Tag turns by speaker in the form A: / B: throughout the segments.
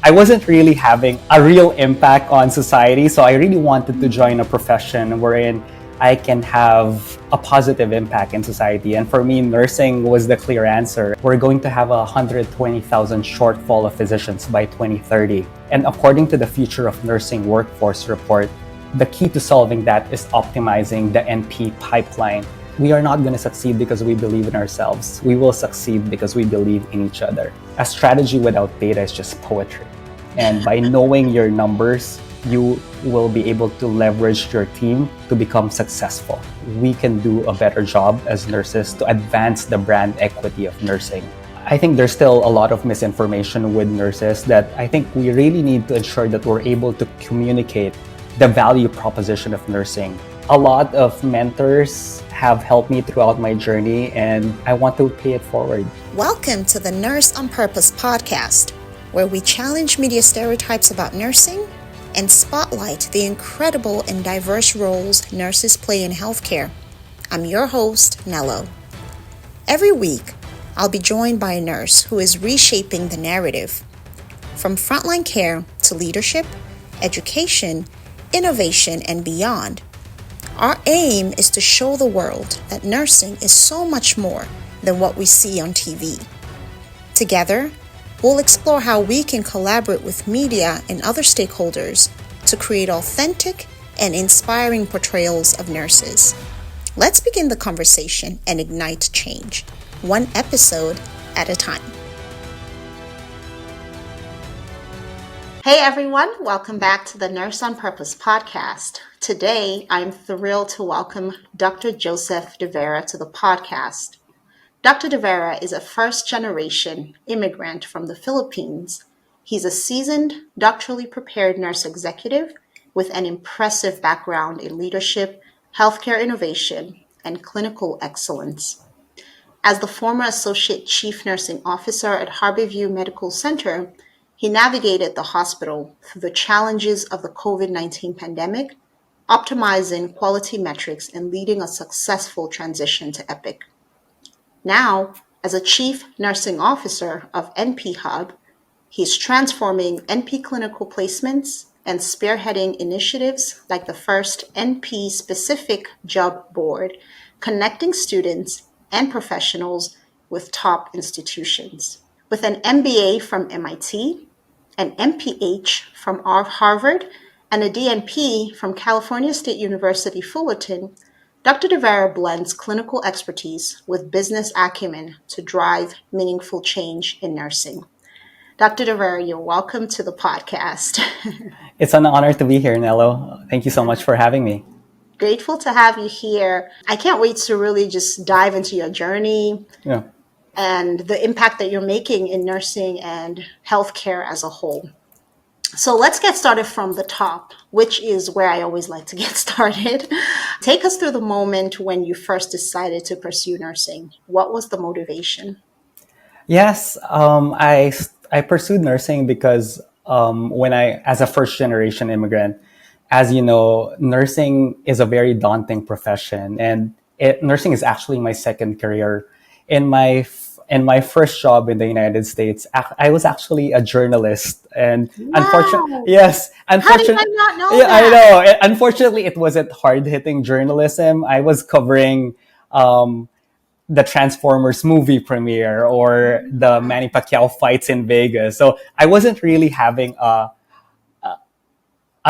A: I wasn't really having a real impact on society. So I really wanted to join a profession wherein I can have a positive impact in society. And for me, nursing was the clear answer. We're going to have a 120,000 shortfall of physicians by 2030. And according to the Future of Nursing Workforce report, the key to solving that is optimizing the NP pipeline. We are not going to succeed because we believe in ourselves. We will succeed because we believe in each other. A strategy without data is just poetry. And by knowing your numbers, you will be able to leverage your team to become successful. We can do a better job as nurses to advance the brand equity of nursing. I think there's still a lot of misinformation with nurses that I think we really need to ensure that we're able to communicate the value proposition of nursing. A lot of mentors have helped me throughout my journey, and I want to pay it forward.
B: Welcome to the Nurse on Purpose podcast, where we challenge media stereotypes about nursing and spotlight the incredible and diverse roles nurses play in healthcare. I'm your host, Nello. Every week, I'll be joined by a nurse who is reshaping the narrative. From frontline care to leadership, education, innovation, and beyond. Our aim is to show the world that nursing is so much more than what we see on TV. Together, we'll explore how we can collaborate with media and other stakeholders to create authentic and inspiring portrayals of nurses. Let's begin the conversation and ignite change, one episode at a time. Hey everyone, welcome back to the Nurse on Purpose podcast. Today, I'm thrilled to welcome Dr. Joseph Veyra to the podcast. Dr. Veyra is a first-generation immigrant from the Philippines. He's a seasoned, doctorally prepared nurse executive with an impressive background in leadership, healthcare innovation, and clinical excellence. As the former Associate Chief Nursing Officer at Harborview Medical Center, he navigated the hospital through the challenges of the COVID-19 pandemic, optimizing quality metrics and leading a successful transition to Epic. Now, as a Chief Nursing Officer of NP Hub, he's transforming NP clinical placements and spearheading initiatives like the first NP-specific job board, connecting students and professionals with top institutions. With an MBA from MIT, an MPH from Harvard, and a DNP from California State University Fullerton, Dr. Veyra blends clinical expertise with business acumen to drive meaningful change in nursing. Dr. Veyra, you're welcome to the podcast.
A: It's an honor to be here, Nello. Thank you so much for having me.
B: Grateful to have you here. I can't wait to really just dive into your journey and the impact that you're making in nursing and healthcare as a whole. So let's get started from the top, which is where I always like to get started. Take us through the moment when you first decided to pursue nursing. What was the motivation?
A: Yes, I pursued nursing because as a first generation immigrant, as you know, nursing is a very daunting profession, and nursing is actually my second career. In my first job in the United States, I was actually a journalist, and unfortunately,
B: How did I not know that?
A: I know. Unfortunately, it wasn't hard-hitting journalism. I was covering the Transformers movie premiere or the Manny Pacquiao fights in Vegas. So I wasn't really having a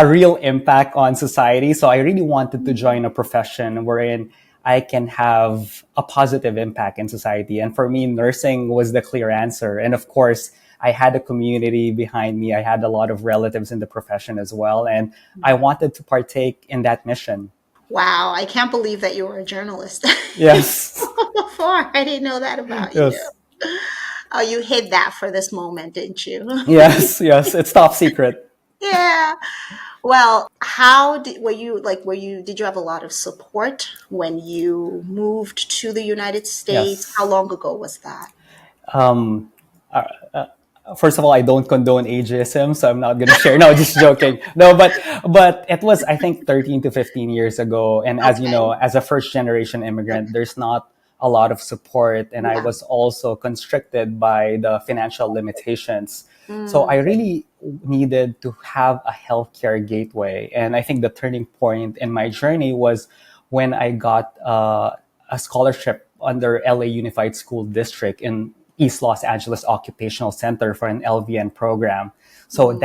A: real impact on society. So I really wanted to join a profession wherein I can have a positive impact in society. And for me, nursing was the clear answer. And of course, I had a community behind me. I had a lot of relatives in the profession as well. And I wanted to partake in that mission.
B: Wow, I can't believe that you were a journalist.
A: Yes.
B: Before, I didn't know that about you. Oh, you hid that for this moment, didn't you?
A: Yes. It's top secret.
B: Yeah. Well, did you have a lot of support when you moved to the United States?
A: Yes.
B: How long ago was that?
A: First of all, I don't condone ageism, so I'm not going to share. No, just joking. No, but it was, I think, 13 to 15 years ago. And as you know, as a first generation immigrant, there's not a lot of support. And I was also constricted by the financial limitations. So I
B: Mm.
A: really needed to have a healthcare gateway. And I think the turning point in my journey was when I got a scholarship under LA Unified School District in East Los Angeles Occupational Center for an LVN program. So
B: Mm.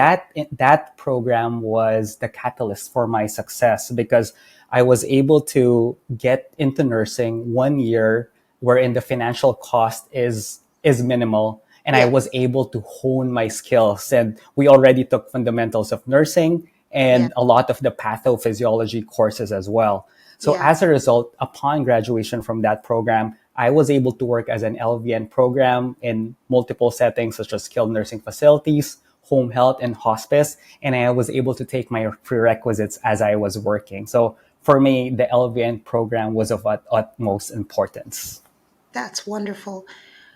A: that program was the catalyst for my success because I was able to get into nursing 1 year wherein the financial cost is minimal, and I
B: Yeah.
A: was able to hone my skills. And we already took fundamentals of nursing
B: Yeah.
A: and a lot of the pathophysiology courses as well. So
B: Yeah.
A: as a result, upon graduation from that program, I was able to work as an LVN program in multiple settings such as skilled nursing facilities, home health, and hospice. And I was able to take my prerequisites as I was working. So for me, the LVN program was of utmost importance.
B: That's wonderful.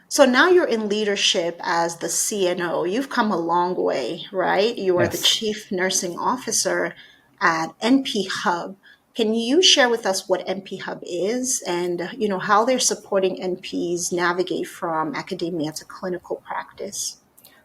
B: So now you're in leadership as the CNO. You've come a long way, right? You are the
A: Yes.
B: chief nursing officer at NP Hub. Can you share with us what NP Hub is and how they're supporting NPs navigate from academia to clinical practice?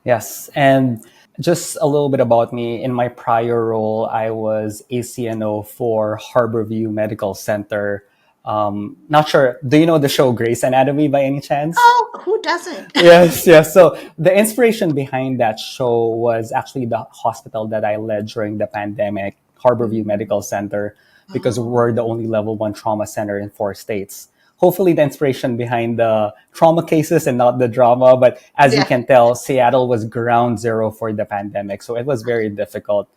A: Yes. And just a little bit about me. In my prior role, I was ACNO for Harborview Medical Center. Not sure. Do you know the show Grey's Anatomy by any chance?
B: Oh, who doesn't?
A: Yes, yes. So the inspiration behind that show was actually the hospital that I led during the pandemic, Harborview
B: Mm.
A: Medical Center, because
B: Oh,
A: we're the only level one trauma center in 4 states. Hopefully, the inspiration behind the trauma cases and not the drama. But as you
B: yeah.
A: can tell, Seattle was ground zero for the pandemic, so it was very difficult.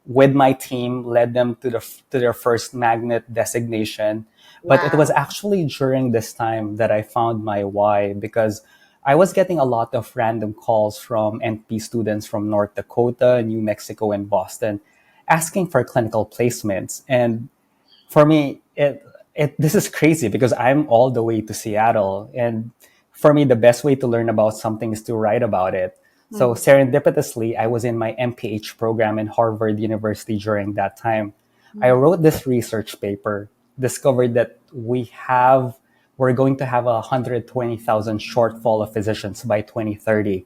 A: With my team, led them to their first magnet designation. But it was
B: Wow.
A: actually during this time that I found my why, because I was getting a lot of random calls from NP students from North Dakota, New Mexico, and Boston asking for clinical placements. And for me, this is crazy because I'm all the way to Seattle, and for me, the best way to learn about something is to write about it. So
B: Mm.
A: serendipitously, I was in my MPH program in Harvard University during that time. I
B: Mm.
A: wrote this research paper, discovered that we're going to have 120,000 shortfall of physicians by 2030,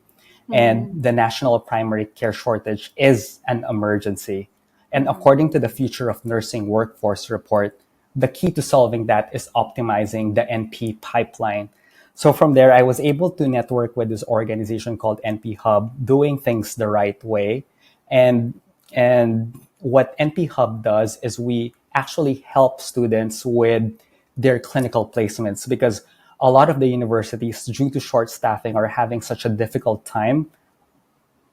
A: and
B: Mm.
A: the national primary care shortage is an emergency. And
B: Mm.
A: according to the Future of Nursing Workforce report, the key to solving that is optimizing the NP pipeline. So from there, I was able to network with this organization called NP Hub, doing things the right way. And what NP Hub does is we actually help students with their clinical placements, because a lot of the universities, due to short staffing, are having such a difficult time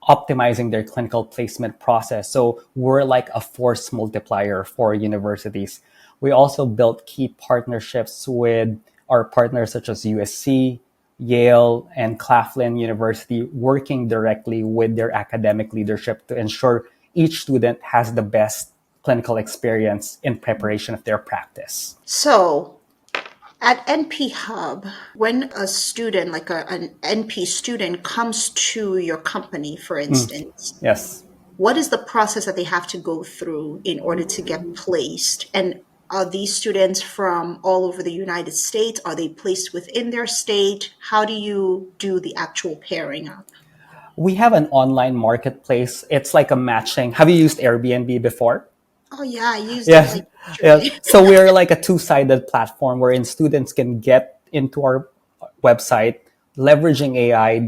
A: optimizing their clinical placement process. So we're like a force multiplier for universities. We also built key partnerships with our partners such as USC, Yale, and Claflin University, working directly with their academic leadership to ensure each student has the best clinical experience in preparation of their practice.
B: So, at NP Hub, when a student, like an NP student, comes to your company, for instance,
A: Yes.
B: what is the process that they have to go through in order to get placed? And are these students from all over the United States? Are they placed within their state? How do you do the actual pairing up?
A: We have an online marketplace. It's like a matching. Have you used Airbnb before?
B: Oh, yeah, I used it
A: Yes,
B: like
A: yeah.
B: yesterday.
A: So we're like a two-sided platform wherein students can get into our website, leveraging AI.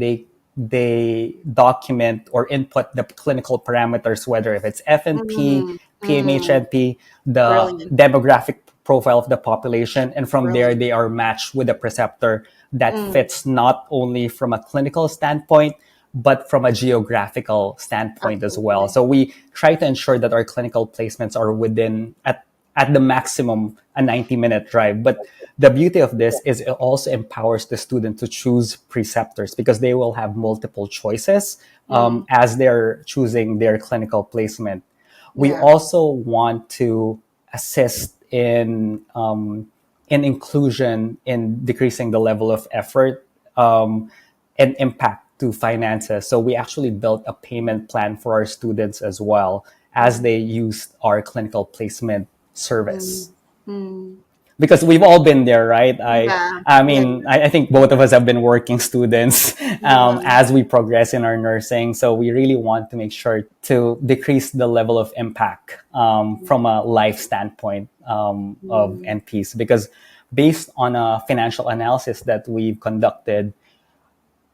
A: They document or input the clinical parameters, whether if it's FNP,
B: Mm, mm,
A: PMHNP, the
B: brilliant,
A: demographic profile of the population, and from there
B: brilliant.
A: they are matched with a preceptor that
B: Mm,
A: fits not only from a clinical standpoint but from a geographical standpoint as well.
B: absolutely.
A: So we try to ensure that our clinical placements are within at the maximum a 90-minute drive. But the beauty of this is it also empowers the student to choose preceptors because they will have multiple choices
B: Mm,
A: as they're choosing their clinical placement. We
B: yeah.
A: also want to assist in inclusion, in decreasing the level of effort and impact to finances. So we actually built a payment plan for our students as well as
B: Mm,
A: they used our clinical placement
B: mm,
A: service.
B: mm.
A: because we've all been there, right?
B: Yeah,
A: I
B: yeah,
A: mean, I think both of us have been working students
B: yeah,
A: as we progress in our nursing. So we really want to make sure to decrease the level of impact from a life standpoint of
B: mm,
A: NPs, because based on a financial analysis that we've conducted,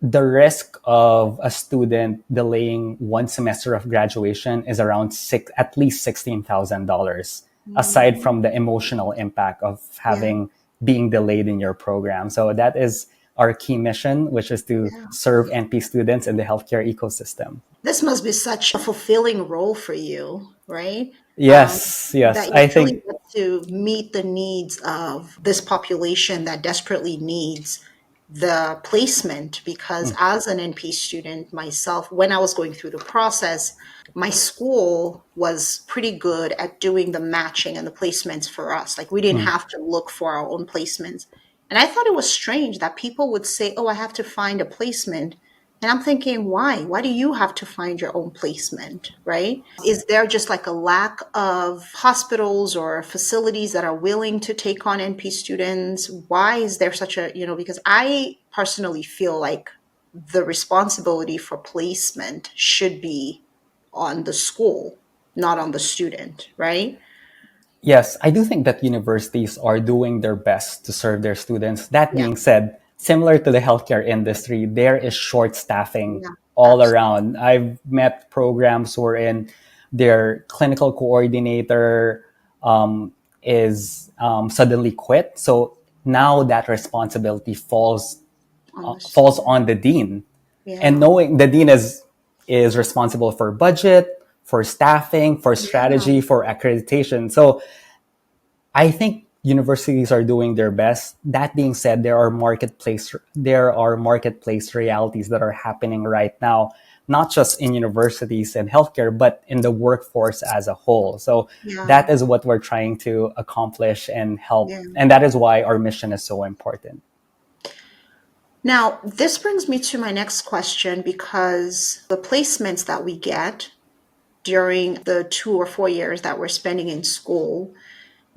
A: the risk of a student delaying one semester of graduation is around at least $16,000, aside
B: mm,
A: from the emotional impact of
B: yeah,
A: having being delayed in your program. So that is our key mission, which is to
B: yeah.
A: serve NP students in the healthcare ecosystem.
B: This must be such a fulfilling role for you, right?
A: Yes, yes.
B: That you
A: I
B: truly
A: think
B: get to meet the needs of this population that desperately needs the placement. Because as an NP student myself, when I was going through the process, my school was pretty good at doing the matching and the placements for us. Like we didn't
A: mm,
B: have to look for our own placements. And I thought it was strange that people would say, "Oh, I have to find a placement." And I'm thinking, why? Why do you have to find your own placement, right? Is there just like a lack of hospitals or facilities that are willing to take on NP students? Why is there such a, because I personally feel like the responsibility for placement should be on the school, not on the student, right?
A: yes, I do think that universities are doing their best to serve their students. That
B: Yeah,
A: being said, similar to the healthcare industry, there is short staffing
B: yeah,
A: all
B: absolutely.
A: around. I've met programs wherein their clinical coordinator is suddenly quit. So now that responsibility
B: On the
A: falls on
B: student.
A: the dean, and
B: Yeah,
A: knowing the dean is responsible for budget, for staffing, for
B: yeah,
A: strategy, for accreditation. So I think universities are doing their best. That being said, there are marketplace realities that are happening right now, not just in universities and healthcare, but in the workforce as a whole. So
B: yeah,
A: that is what we're trying to accomplish and help,
B: yeah.
A: and that is why our mission is so important.
B: Now, this brings me to my next question because the placements that we get during the 2 or 4 years that we're spending in school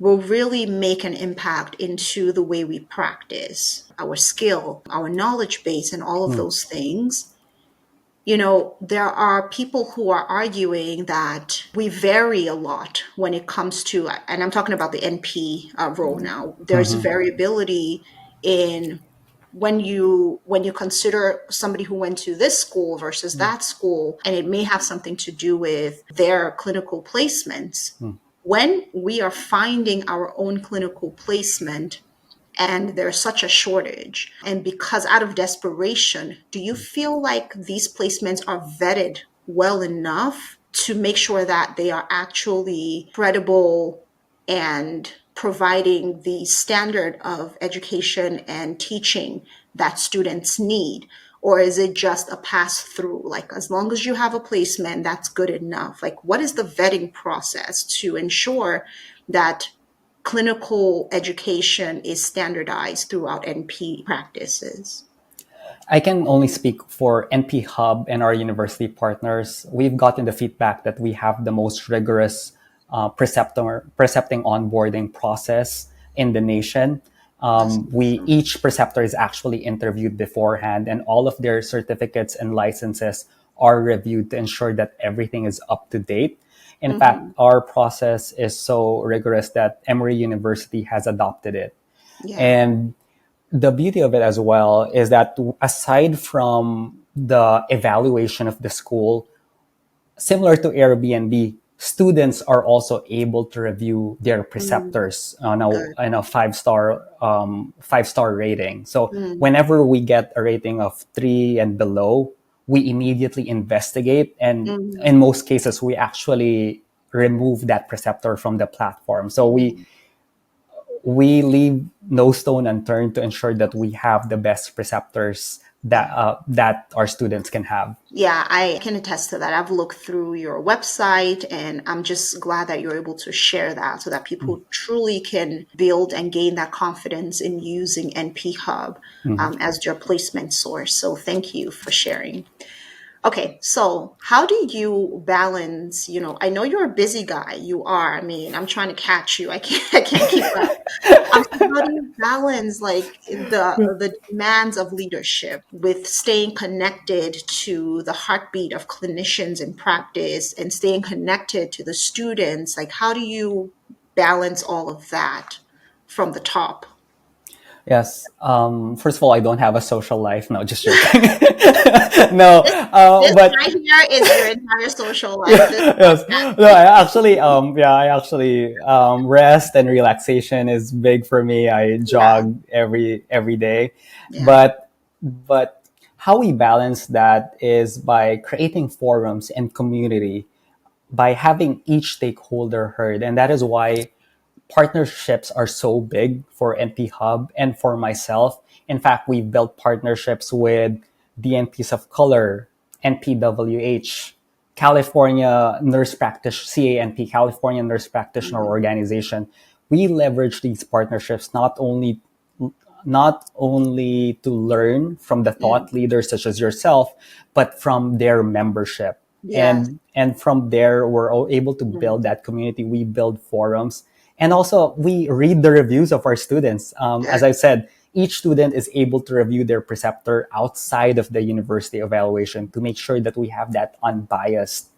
B: will really make an impact into the way we practice, our skill, our knowledge base, and all of
A: Hmm.
B: those things. There are people who are arguing that we vary a lot when it comes to, and I'm talking about the NP role now. There's
A: Mhm.
B: variability in when you consider somebody who went to this school versus that school, and it may have something to do with their clinical placements.
A: Hmm.
B: When we are finding our own clinical placement, and there's such a shortage. And because out of desperation, do you feel like these placements are vetted well enough to make sure that they are actually credible and providing the standard of education and teaching that students need? Or is it just a pass through? Like, as long as you have a placement, that's good enough. Like, what is the vetting process to ensure that clinical education is standardized throughout NP practices?
A: I can only speak for NP Hub and our university partners. We've gotten the feedback that we have the most rigorous precepting onboarding process in the nation.
B: That's
A: We
B: awesome.
A: each preceptor is actually interviewed beforehand, and all of their certificates and licenses are reviewed to ensure that everything is up to date. In fact,
B: Hmm.
A: our process is so rigorous that Emory University has adopted it.
B: Yeah.
A: And the beauty of it as well is that aside from the evaluation of the school, similar to Airbnb, students are also able to review their
B: Mm,
A: preceptors on
B: good.
A: a five star rating. So
B: Mm,
A: whenever we get a rating of 3 and below, we immediately investigate, and
B: mm,
A: in most cases, we actually remove that preceptor from the platform. So
B: mm.
A: we leave no stone unturned to ensure that we have the best preceptors
B: Yeah.
A: that our students can have.
B: Yeah, I can attest to that. I've looked through your website and I'm just glad that you're able to share that so that people truly can build and gain that confidence in using NP Hub
A: Mhm.
B: as their placement source. So thank you for sharing. Okay, so how do you balance, I know you're a busy guy. You are. I mean, I'm trying to catch you. I can't I can't keep up. So how do you balance like the demands of leadership with staying connected to the heartbeat of clinicians in practice and staying connected to the students? Like how do you balance all of that from the top?
A: Yes. First of all, I don't have a social life. No, just joking. No,
B: This this
A: but
B: right here is your entire social life. This
A: yes. No, I actually, I actually, rest and relaxation is big for me. I
B: yeah,
A: jog every day,
B: yeah.
A: but how we balance that is by creating forums and community, by having each stakeholder heard, and that is why partnerships are so big for NP Hub and for myself. In fact, we've built partnerships with DNPs of Color, NPWH, California Nurse Practitioner, CANP, California Nurse Practitioner
B: Mm,
A: Organization. We leverage these partnerships not only to learn from the
B: yeah.
A: thought leaders such as yourself, but from their membership.
B: Yes.
A: And from there, we're all able to
B: Mm,
A: build that community. We build forums, and also we read the reviews of our students. As
B: good.
A: I said, each student is able to review their preceptor outside of the university evaluation to make sure that we have that unbiased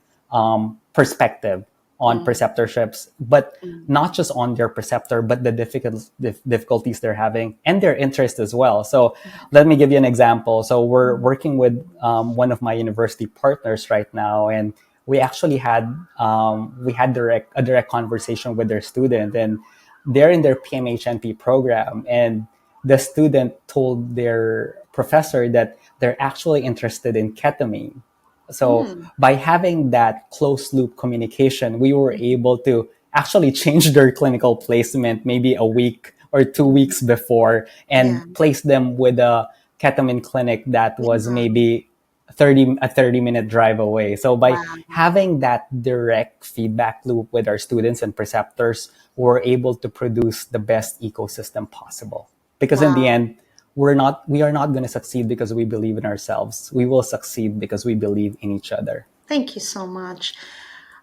A: perspective on
B: Mm,
A: preceptorships, but
B: mm,
A: not just on their preceptor, but the difficulties they're having and their interest as well. So let me give you an example. So we're
B: mm,
A: working with one of my university partners right now, and we actually had a direct conversation with their student, and they're in their PMHNP program, and the student told their professor that they're actually interested in ketamine. So
B: mm,
A: by having that closed loop communication, we were
B: mm,
A: able to actually change their clinical placement maybe a week or 2 weeks
B: mm.
A: before and
B: Yeah.
A: place them with a ketamine clinic that was
B: Yeah.
A: maybe 30-minute drive away. So by
B: Wow.
A: having that direct feedback loop with our students and preceptors, we're able to produce the best ecosystem possible. Because in the
B: Wow.
A: end, we are not going to succeed because we believe in ourselves. We will succeed because we believe in each other.
B: Thank you so much.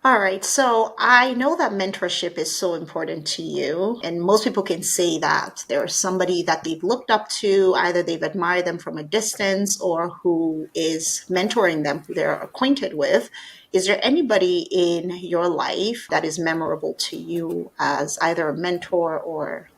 B: All right. So I know that mentorship is so important to you, and most people can say that there's somebody that they've looked up to, either they've admired them from a distance or who is mentoring them, who they're acquainted with. Is there anybody in your life that is memorable to you as either a mentor or,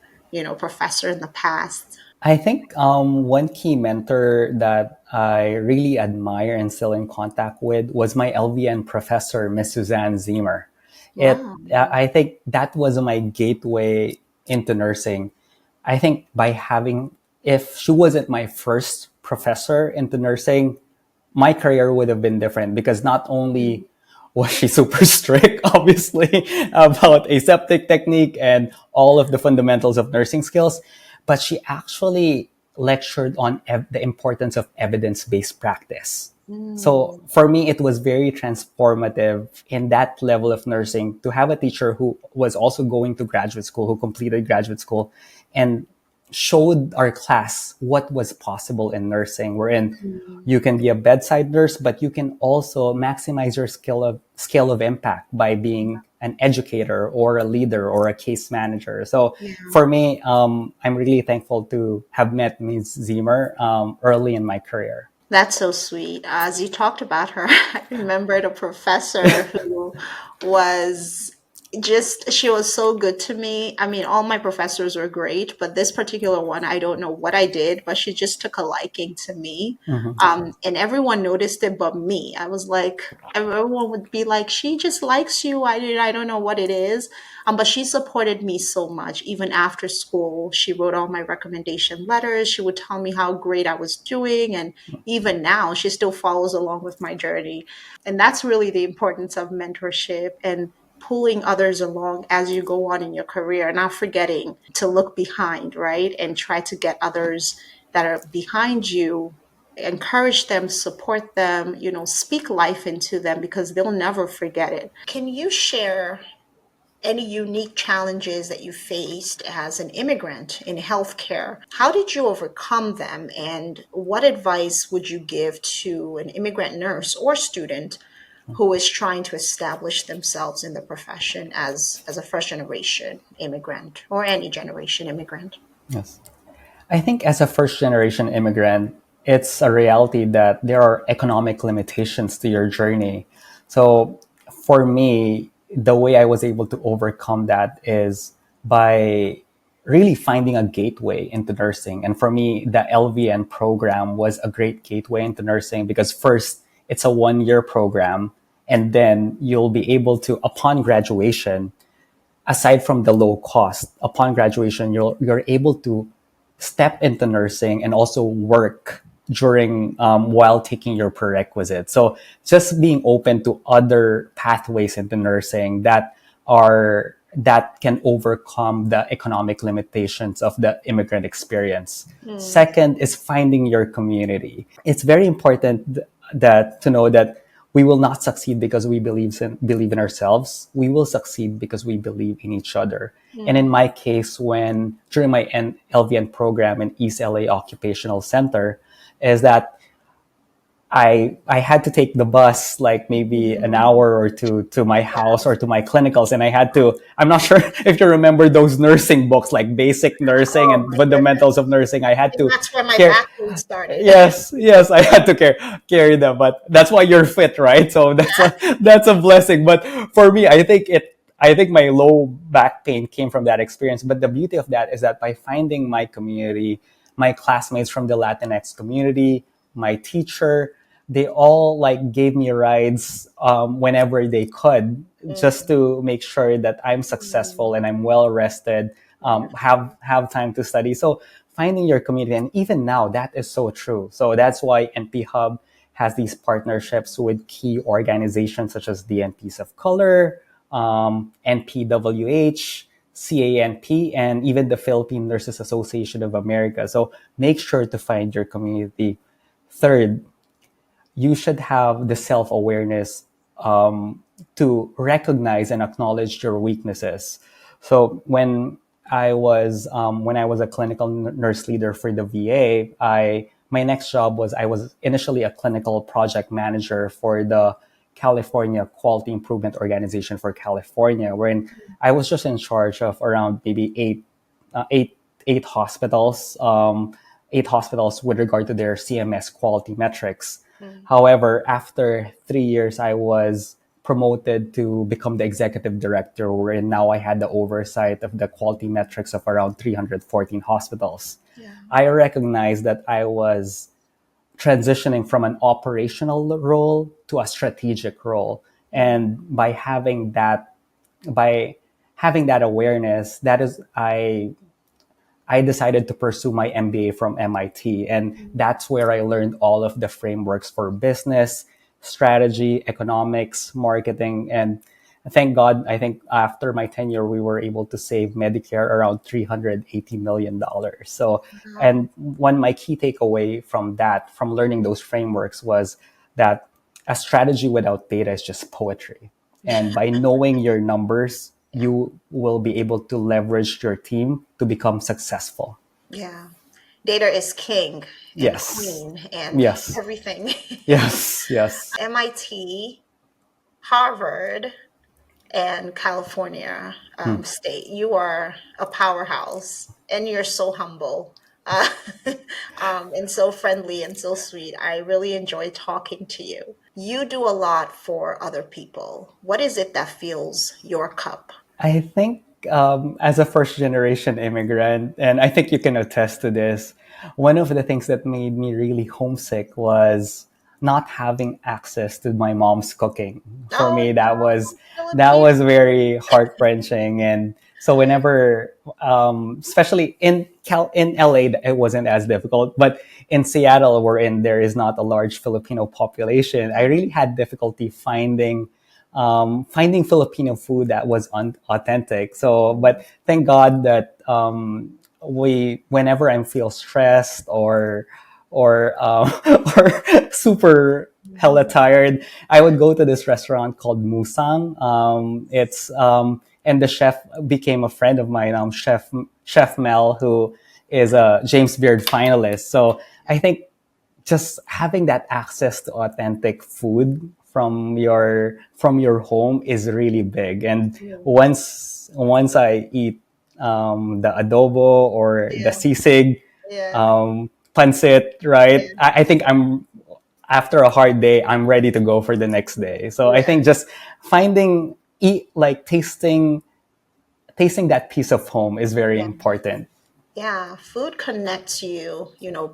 B: professor in the past?
A: I think one key mentor that I really admire and still in contact with was my LVN professor, Miss Suzanne Zimmer.
B: Wow.
A: I think that was my gateway into nursing. I think if she wasn't my first professor into nursing, my career would have been different because not
B: Mm,
A: only was she super strict, obviously, about aseptic technique and all of the fundamentals of nursing skills, but she actually lectured on the importance of evidence-based practice. So
B: mm,
A: for me, it was very transformative in that level of nursing to have a teacher who was also going to graduate school, who completed graduate school, and showed our class what was possible in nursing, wherein
B: mm.
A: you can be a bedside nurse, but you can also maximize your scale of impact by being an educator or a leader or a case manager. So
B: Yeah.
A: for me, I'm really thankful to have met Ms. Zimmer early in my career.
B: That's so sweet. As you talked about her, I remembered a professor who was she was so good to me. I mean, all my professors were great, but this particular one, I don't know what I did, but she just took a liking to me.
A: Mhm.
B: And everyone noticed it but me. I was like, everyone would be like, she just likes you. I don't know what it is. But she supported me so much. Even after school, she wrote all my recommendation letters. She would tell me how great I was doing. And even now, she still follows along with my journey. And that's really the importance of mentorship and pulling others along as you go on in your career, not forgetting to look behind, right? And try to get others that are behind you, encourage them, support them, speak life into them because they'll never forget it. Can you share any unique challenges that you faced as an immigrant in healthcare. How did you overcome them, and what advice would you give to an immigrant nurse or student who is trying to establish themselves in the profession as a first generation immigrant or any generation immigrant?
A: Yes. I think as a first generation immigrant, it's a reality that there are economic limitations to your journey. So for me, the way I was able to overcome that is by really finding a gateway into nursing. And for me, the LVN program was a great gateway into nursing because first, it's a 1 year program. And then you'll be able to, upon graduation, aside from the low cost, upon graduation, you're able to step into nursing and also work during while taking your prerequisite. So just being open to other pathways into nursing that can overcome the economic limitations of the immigrant experience. Second is finding your community. It's very important that to know that we will not succeed because we believe in ourselves. We will succeed because we believe in each other. And in my case, when during my LVN program in East LA Occupational Center, is that I had to take the bus like maybe an hour or two to my house or to my clinicals, and I'm not sure if you remember those nursing books like basic nursing
B: Oh
A: and
B: my
A: fundamentals
B: goodness.
A: of nursing. I had
B: And
A: to
B: that's where my
A: care.
B: background started.
A: Yes, I had to carry them, but that's why you're fit, right? So
B: Yeah.
A: that's a blessing. But for me, I think my low back pain came from that experience. But the beauty of that is that by finding my community, my classmates from the Latinx community, my teacher, they all like gave me rides whenever they could, just
B: Mm,
A: to make sure that I'm
B: mm,
A: successful and I'm well rested,
B: yeah.
A: have time to study. So finding your community, and even now that is so true. So that's why NP Hub has these partnerships with key organizations such as DNPs of Color, NPWH, CANP, and even the Philippine Nurses Association of America. So make sure to find your community. Third, you should have the self awareness to recognize and acknowledge your weaknesses. So when I was a clinical nurse leader for the VA, I my next job was I was initially a clinical project manager for the California Quality Improvement Organization for California, wherein I was just in charge of around maybe uh, eight eight hospitals, eight hospitals with regard to their CMS quality metrics.
B: Mm,
A: However, after 3 years, I was promoted to become the executive director, wherein now I had the oversight of the quality metrics of around 314 hospitals.
B: yeah.
A: I recognized that I was transitioning from an operational role to a strategic role.
B: Mm,
A: And by having that awareness, I decided to pursue my MBA from MIT. And
B: mm,
A: that's where I learned all of the frameworks for business, strategy, economics, marketing. And thank God, I think after my tenure, we were able to save Medicare around $380 million. So,
B: wow.
A: and one, my key takeaway from that, from learning those frameworks was that a strategy without data is just poetry. And by knowing your numbers,
B: Yeah.
A: you will be able to leverage your team to become successful.
B: Yeah. Data is king and
A: Yes.
B: queen and
A: Yes.
B: everything.
A: Yes. Yes.
B: MIT, Harvard, and California
A: Hmm.
B: State. You are a powerhouse, and you're so humble, uh, and so friendly and so sweet. I really enjoy talking to you. You do a lot for other people. What is it that fills your cup?
A: I think as a first generation immigrant, and I think you can attest to this, one of the things that made me really homesick was not having access to my mom's cooking. For
B: Oh
A: me,
B: no,
A: that
B: Philippines.
A: was very heart wrenching. And so whenever, especially in LA, it wasn't as difficult, but in Seattle, wherein there is not a large Filipino population, I really had difficulty finding Filipino food that was authentic. So, but thank God that whenever I feel stressed or or super hella tired, I would go to this restaurant called Musang. and the chef became a friend of mine, Chef Mel, who is a James Beard finalist. So I think just having that access to authentic food from your home is really big. And once I eat the adobo or the
B: Yeah.
A: sisig,
B: Yeah.
A: pancit, right?
B: Yeah.
A: I think I'm after a hard day, I'm ready to go for the next day. So I
B: Yeah.
A: think just finding eat like tasting that piece of home is very
B: Yeah.
A: important.
B: Yeah, food connects you,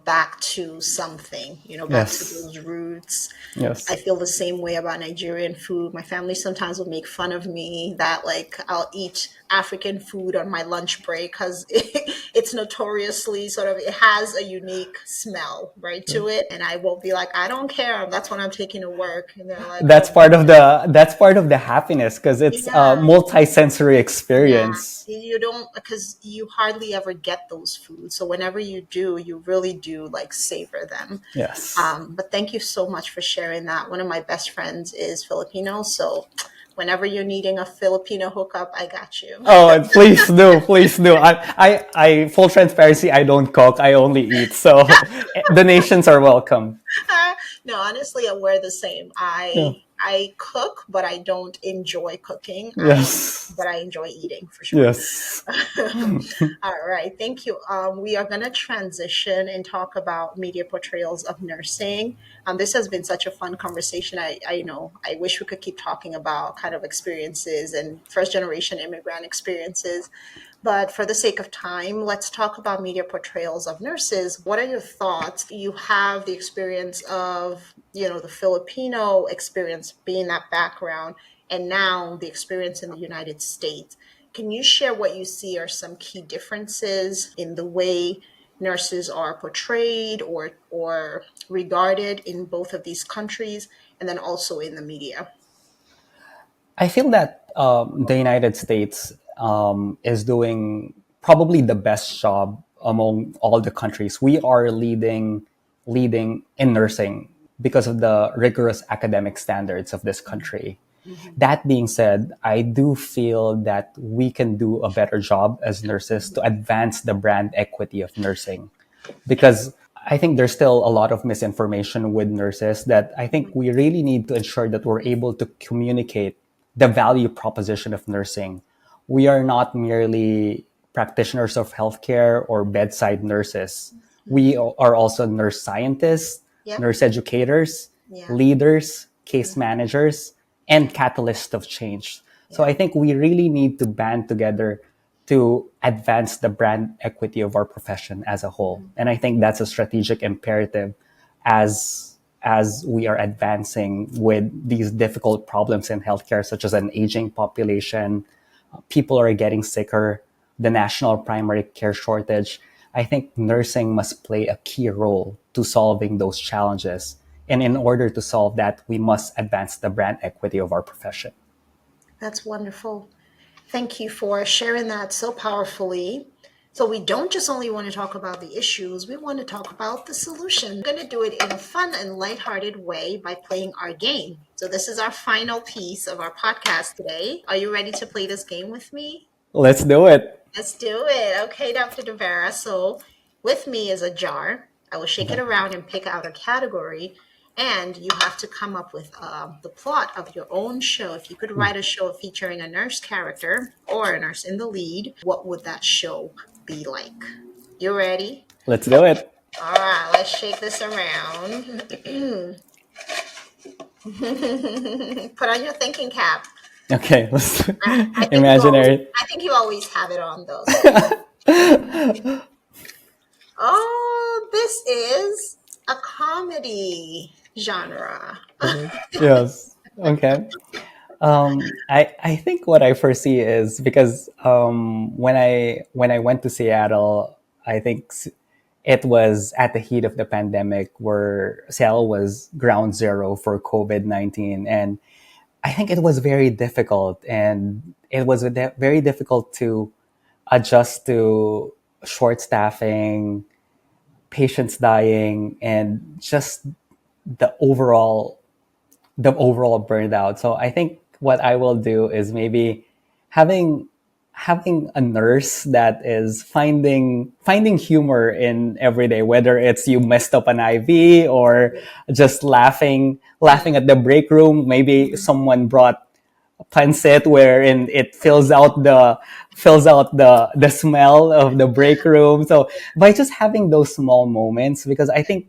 B: back to something, back to
A: Yes.
B: those roots. I
A: Yes.
B: feel the same way about Nigerian food. My family sometimes will make fun of me that like I'll eat African food on my lunch break because it's notoriously sort of it has a unique smell right to it, and I will be like, I don't care. That's when I'm taking to work, and they're like, oh,
A: That's part of the happiness because it's a
B: yeah.
A: multi-sensory
B: Yeah,
A: experience.
B: you don't because you hardly ever get those foods. So whenever you do, you really do like savor them.
A: Yes.
B: But thank you so much for sharing that. One of my best friends is Filipino, so whenever you're needing a Filipino hookup, I got you.
A: Oh, please do, please do. Full transparency, I don't cook. I only eat. So donations are welcome.
B: No, honestly, we're the same.
A: Yeah.
B: I cook, but I don't enjoy cooking.
A: Yes.
B: But I enjoy eating for sure.
A: Yes.
B: All right, thank you. We are going to transition and talk about media portrayals of nursing. This has been such a fun conversation. I know I wish we could keep talking about kind of experiences and first generation immigrant experiences. But for the sake of time, let's talk about media portrayals of nurses. What are your thoughts? You have the experience of, the Filipino experience being that background, and now the experience in the United States. Can you share what you see are some key differences in the way nurses are portrayed or regarded in both of these countries, and then also in the media?
A: I feel that the United States is doing probably the best job among all the countries. We are leading in nursing because of the rigorous academic standards of this country.
B: Mhm.
A: That being said, I do feel that we can do a better job as nurses to advance the brand equity of nursing because I think there's still a lot of misinformation with nurses that I think we really need to ensure that we're able to communicate the value proposition of nursing. We are not merely practitioners of healthcare or bedside nurses. We are also nurse scientists,
B: Yep.
A: nurse educators,
B: Yeah.
A: leaders, case managers, and catalysts of change. So
B: Yeah.
A: I think we really need to band together to advance the brand equity of our profession as a whole. And I think that's a strategic imperative as we are advancing with these difficult problems in healthcare, such as an aging population, people are getting sicker, the national primary care shortage. I think nursing must play a key role to solving those challenges. And in order to solve that, we must advance the brand equity of our profession.
B: That's wonderful. Thank you for sharing that so powerfully. So we don't just only want to talk about the issues, we want to talk about the solution. We're going to do it in a fun and lighthearted way by playing our game. So this is our final piece of our podcast today. Are you ready to play this game with me?
A: Let's do it.
B: Let's do it. Okay, Dr. DeVera. So with me is a jar. I will shake it around and pick out a category. And you have to come up with the plot of your own show. If you could write a show featuring a nurse character or a nurse in the lead, what would that show be like? You ready?
A: Let's do it.
B: All right, let's shake this around. Put on your thinking cap.
A: Okay, let's
B: I think you always,
A: imaginary.
B: I think you always have it on though. Oh, this is a comedy genre.
A: Yes. Okay. I think what I foresee is because when I went to Seattle, I think it was at the heat of the pandemic where Seattle was ground zero for COVID-19, and I think it was very difficult, and it was very difficult to adjust to short staffing, patients dying, and just the overall the overall burnout. So I think what I will do is maybe having a nurse that is finding humor in every day, whether it's you messed up an IV or just laughing at the break room. Maybe someone brought pancit wherein it fills out the smell of the break room. So by just having those small moments, because I think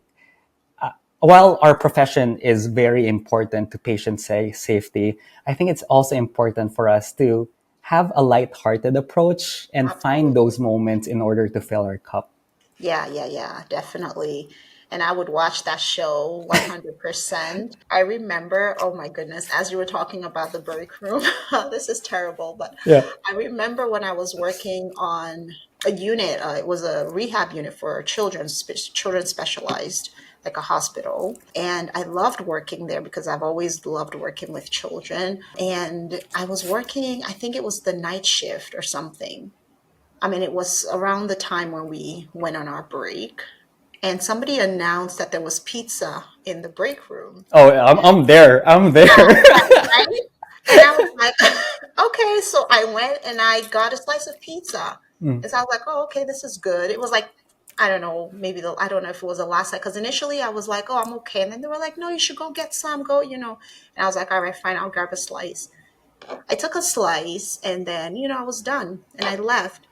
A: while our profession is very important to patient safety, I think it's also important for us to have a light-hearted approach and find
B: Absolutely.
A: those moments in order to fill our cup.
B: Yeah, yeah, yeah, definitely. And I would watch that show 100%. I remember, oh my goodness, as you were talking about the break room, this is terrible, but
A: Yeah.
B: I remember when I was working on a unit, it was a rehab unit for children, children specialized, like a hospital. And I loved working there because I've always loved working with children. And I was working, I think it was the night shift or something. I mean, it was around the time when we went on our break, and somebody announced that there was pizza in the break room.
A: Oh, I'm there. I'm
B: Yeah,
A: there.
B: right, right? And I was like, okay, so I went and I got a slice of pizza.
A: Mm.
B: And so I was like, oh, okay, this is good. It was like, I don't know, I don't know if it was the last night, because initially I was like, oh, I'm okay. And then they were like, no, you should go get some, go. And I was like, all right, fine, I'll grab a slice. I took a slice and then, I was done and I left.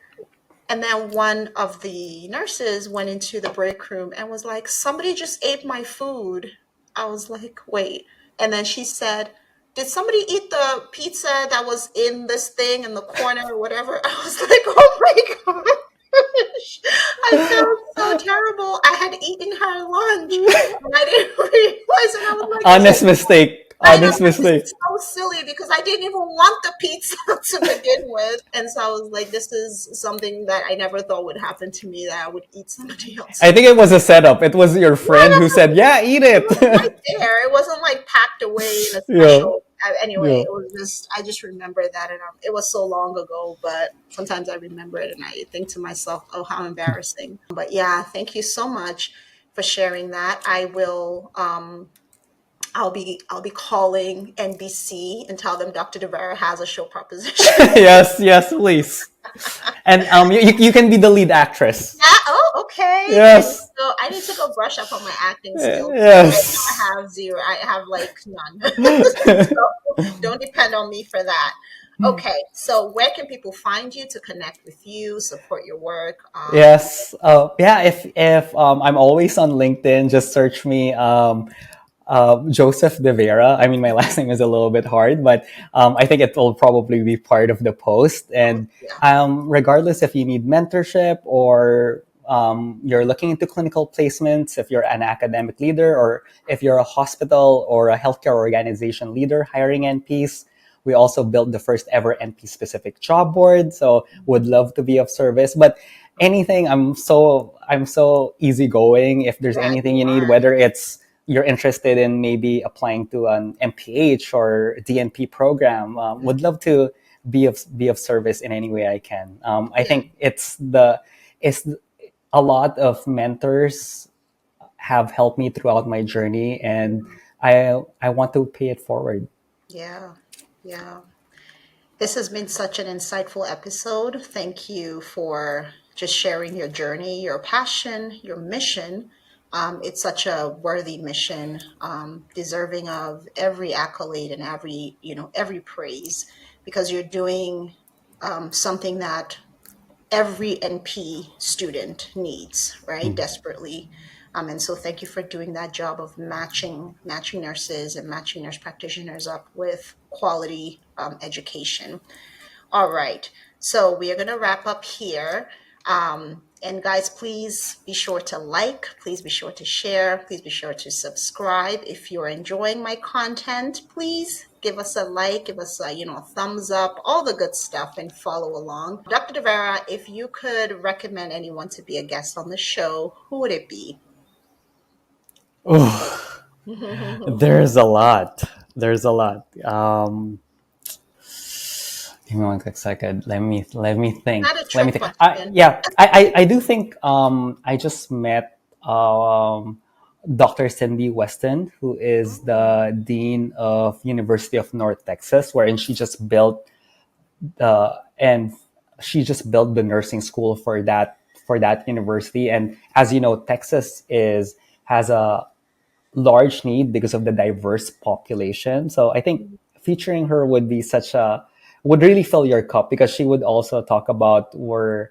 B: And then one of the nurses went into the break room and was like, somebody just ate my food. I was like, wait. And then she said, did somebody eat the pizza that was in this thing in the corner or whatever? I was like, oh my gosh. I felt so terrible. I had eaten her lunch and I didn't realize. And I was like, this is
A: Honest mistake.
B: I know
A: Honest
B: this
A: mistake.
B: is so silly because I didn't even want the pizza to begin with. And so I was like, this is something that I never thought would happen to me, that I would eat somebody
A: I
B: else's.
A: think it was a setup. It was your
B: No,
A: friend
B: no,
A: who
B: no,
A: said, "Yeah, eat
B: it
A: it."
B: was right there. It wasn't like packed away in a
A: Yeah.
B: special. Anyway,
A: Yeah.
B: it was just, I just remember that. And it was so long ago, but sometimes I remember it and I think to myself, oh, how embarrassing. But yeah, thank you so much for sharing that. I'll be calling NBC and tell them Dr. DeVera has a show proposition.
A: Yes, yes, please. And you can be the lead actress.
B: Yeah. Oh, okay.
A: Yes.
B: So I need to go brush up on my acting skills. Right now,
A: Yes.
B: I have zero. I have like none. So don't depend on me for that. Okay. So where can people find you to connect with you, support your work?
A: Yes. Yeah. If I'm always on LinkedIn, just search me. Joseph De Vera. I mean, my last name is a little bit hard, but I think it will probably be part of the post. And
B: Yeah.
A: regardless if you need mentorship or you're looking into clinical placements, if you're an academic leader or if you're a hospital or a healthcare organization leader hiring NPs, we also built the first ever NP specific job board. So would love to be of service. But anything, I'm so easygoing. If there's
B: Yeah,
A: anything
B: you
A: you need,
B: are.
A: whether it's you're interested in maybe applying to an MPH or DNP program, would love to be of service in any way I can. I
B: Yeah.
A: think it's a lot of mentors have helped me throughout my journey, and I want to pay it forward.
B: Yeah. Yeah. This has been such an insightful episode. Thank you for just sharing your journey, your passion, your mission. It's such a worthy mission, deserving of every accolade and every praise, because you're doing something that every NP student needs, right?
A: Mm.
B: Desperately. And so thank you for doing that job of matching nurses and matching nurse practitioners up with quality education. All right. So we are going to wrap up here. And guys, please be sure to like, please be sure to share, please be sure to subscribe. If you're enjoying my content, please give us a like, give us a thumbs up, all the good stuff, and follow along. Dr. DeVera, if you could recommend anyone to be a guest on the show, who would it be?
A: Ooh, there's a lot. There's a lot. Give me one quick second. Let me think.
B: Not a
A: Let me
B: trick
A: think.
B: question.
A: Yeah, I do think I just met Dr. Cindy Weston, who is
B: Oh,
A: the dean of University of North Texas, wherein she just built and she just built the nursing school for that university. And as you know, Texas is has a large need because of the diverse population. So I think featuring her would be such a would really fill your cup, because she would also talk about where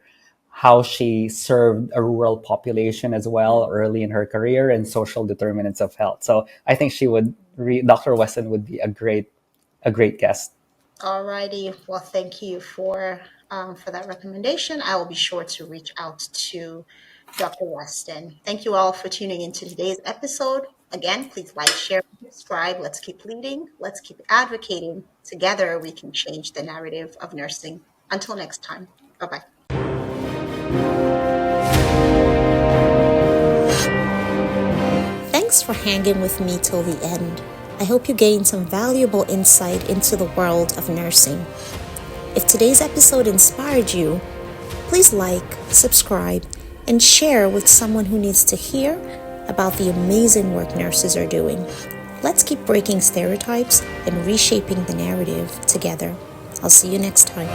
A: how she served a rural population as well early in her career, and social determinants of health. So I think Dr. Weston would be a great guest.
B: Alrighty. Well, thank you for that recommendation. I will be sure to reach out to Dr. Weston. Thank you all for tuning into today's episode. Again, please like, share, and subscribe. Let's keep leading. Let's keep advocating. Together, we can change the narrative of nursing. Until next time. Bye bye. Thanks for hanging with me till the end. I hope you gained some valuable insight into the world of nursing. If today's episode inspired you, please like, subscribe, and share with someone who needs to hear about the amazing work nurses are doing. Let's keep breaking stereotypes and reshaping the narrative together. I'll see you next time.